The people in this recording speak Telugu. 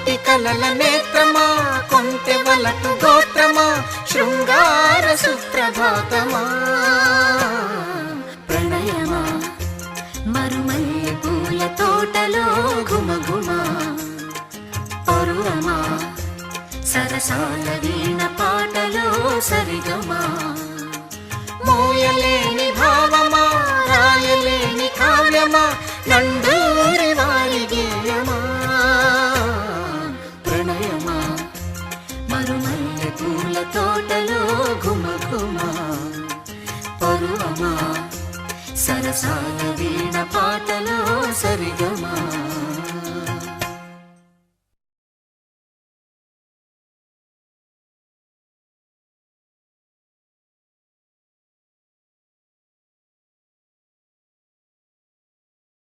కోటి కలల నేత్రమా, కొంటె వలపు గోత్రమా, శృంగార సుప్రభాతమా. ప్రణయమా మరుమల్లె పూల తోటలో ఘుమఘుమా, పరువమా సరసాల వీణ పాటలో సరిగమా. మోయలేని భావమా, రాయలేని కావ్యమా, నండూరి వారి గేయమా. ప్రణయమా మరుమల్లె పూల తోటలో ఘుమఘుమా, పరువమా సరసాల వీణ పాట